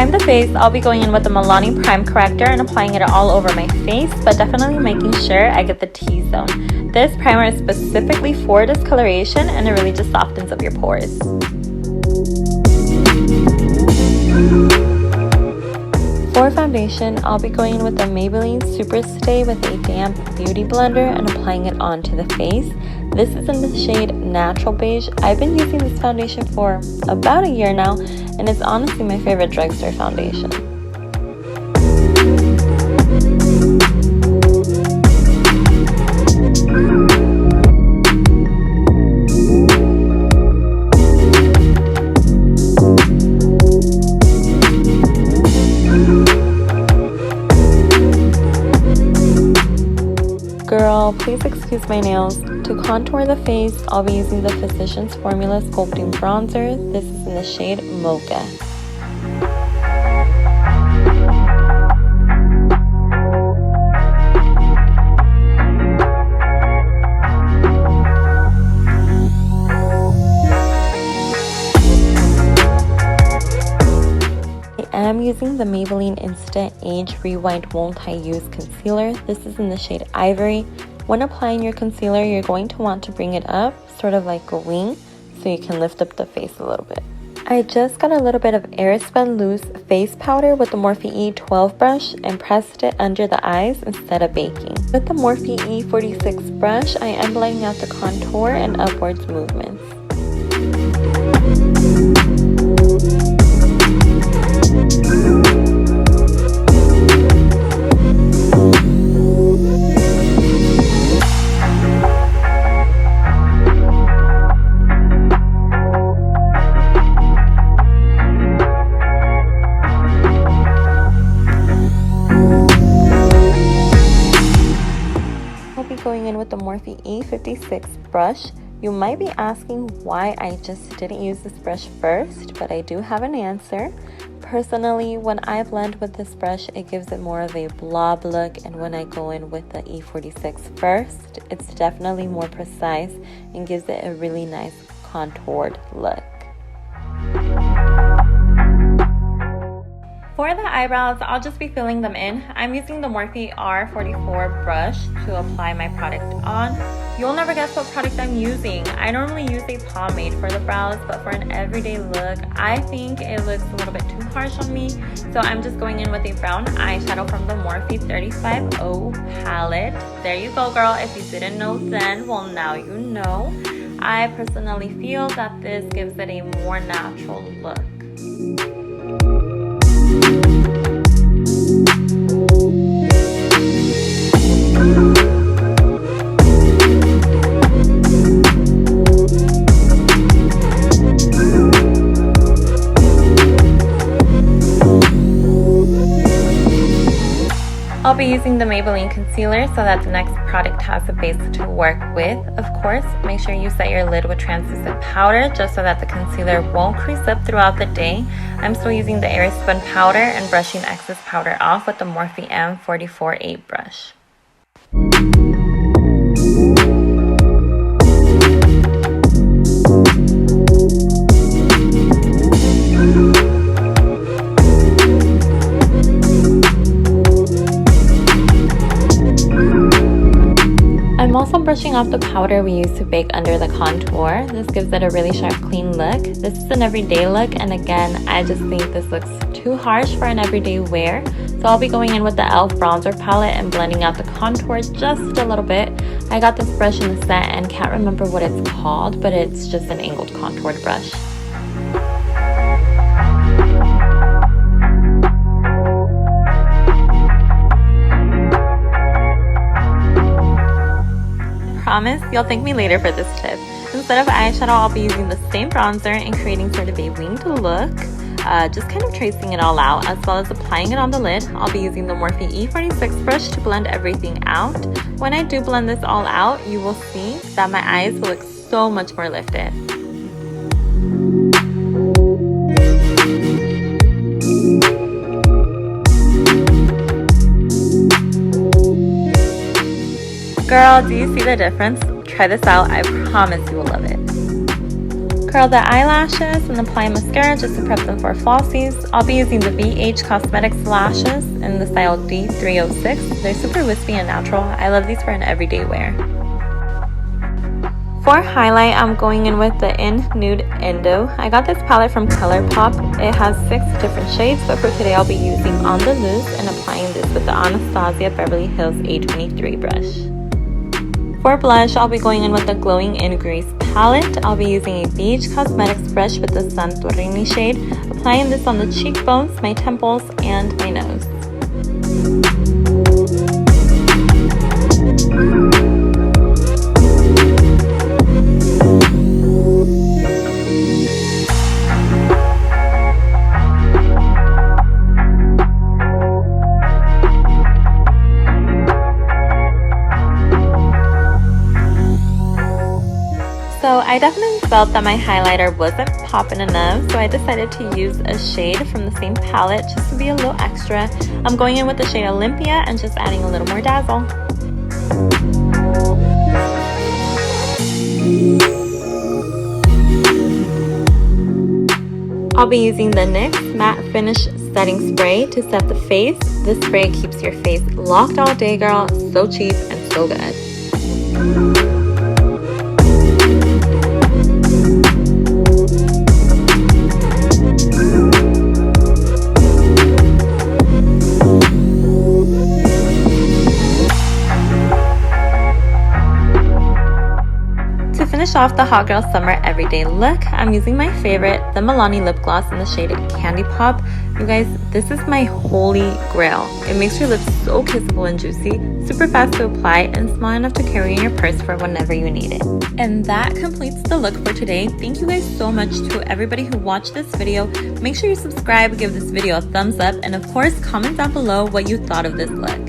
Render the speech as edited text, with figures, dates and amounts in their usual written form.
prime the face, I'll be going in with the Milani Prime Corrector and applying it all over my face, but definitely making sure I get the T-zone. This primer is specifically for discoloration and it really just softens up your pores. For foundation, I'll be going in with the Maybelline Super Stay with a damp beauty blender and applying it onto the face. This is in the shade Natural Beige. I've been using this foundation for about a year now, and it's honestly my favorite drugstore foundation. Girl, please excuse my nails. To contour the face, I'll be using the Physicians Formula Sculpting Bronzer. This is in the shade Mocha. I'm using the Maybelline Instant Age Rewind Multi-Use Concealer. This is in the shade Ivory. When applying your concealer, you're going to want to bring it up, sort of like a wing, so you can lift up the face a little bit. I just got a little bit of Airspun Loose Face Powder with the Morphe E12 brush and pressed it under the eyes instead of baking. With the Morphe E46 brush, I am blending out the contour and upwards movements. Going in with the Morphe E56 brush. You might be asking why I just didn't use this brush first, but I do have an answer. Personally, when I blend with this brush, it gives it more of a blob look, and when I go in with the E46 first, it's definitely more precise and gives it a really nice contoured look. For the eyebrows, I'll just be filling them in. I'm using the Morphe R44 brush to apply my product on. You'll never guess what product I'm using. I normally use a pomade for the brows, but for an everyday look, I think it looks a little bit too harsh on me. So I'm just going in with a brown eyeshadow from the Morphe 350 palette. There you go, girl. If you didn't know then, well, now you know. I personally feel that this gives it a more natural look. I'll be using the Maybelline concealer so that the next product has a base to work with. Of course, make sure you set your lid with translucent powder just so that the concealer won't crease up throughout the day. I'm still using the Airspun powder and brushing excess powder off with the Morphe M44 brush. I'm also brushing off the powder we use to bake under the contour. This gives it a really sharp, clean look. This is an everyday look, and again, I just think this looks too harsh for an everyday wear. So I'll be going in with the e.l.f. bronzer palette and blending out the contour just a little bit. I got this brush in the set and can't remember what it's called, but it's just an angled contoured brush. Promise you'll thank me later for this tip. Instead of eyeshadow, I'll be using the same bronzer and creating sort of a winged look, just kind of tracing it all out, as well as applying it on the lid. I'll be using the Morphe E46 brush to blend everything out. When I do blend this all out, you will see that my eyes will look so much more lifted. Girl, do you see the difference? Try this out. I promise you will love it. Curl the eyelashes and apply mascara just to prep them for falsies. I'll be using the BH Cosmetics lashes in the style D306. They're super wispy and natural. I love these for an everyday wear. For highlight, I'm going in with the Nude Indo. I got this palette from ColourPop. It has 6 different shades, but for today I'll be using On the Loose and applying this with the Anastasia Beverly Hills A23 brush. For blush, I'll be going in with the Glowing in Grease palette. I'll be using a Beachz Cosmetics brush with the Santorini shade, applying this on the cheekbones, my temples, and my nose. So I definitely felt that my highlighter wasn't popping enough, so I decided to use a shade from the same palette just to be a little extra. I'm going in with the shade Olympia and just adding a little more dazzle. I'll be using the NYX Matte Finish Setting Spray to set the face. This spray keeps your face locked all day, girl. So cheap and so good. Finish off the Hot Girl Summer Everyday look, I'm using my favorite, the Milani lip gloss in the shade Candy Pop. You guys, this is my holy grail. It makes your lips so kissable and juicy, super fast to apply, and small enough to carry in your purse for whenever you need it. And that completes the look for today. Thank you guys so much to everybody who watched this video. Make sure you subscribe, give this video a thumbs up, and of course, comment down below what you thought of this look.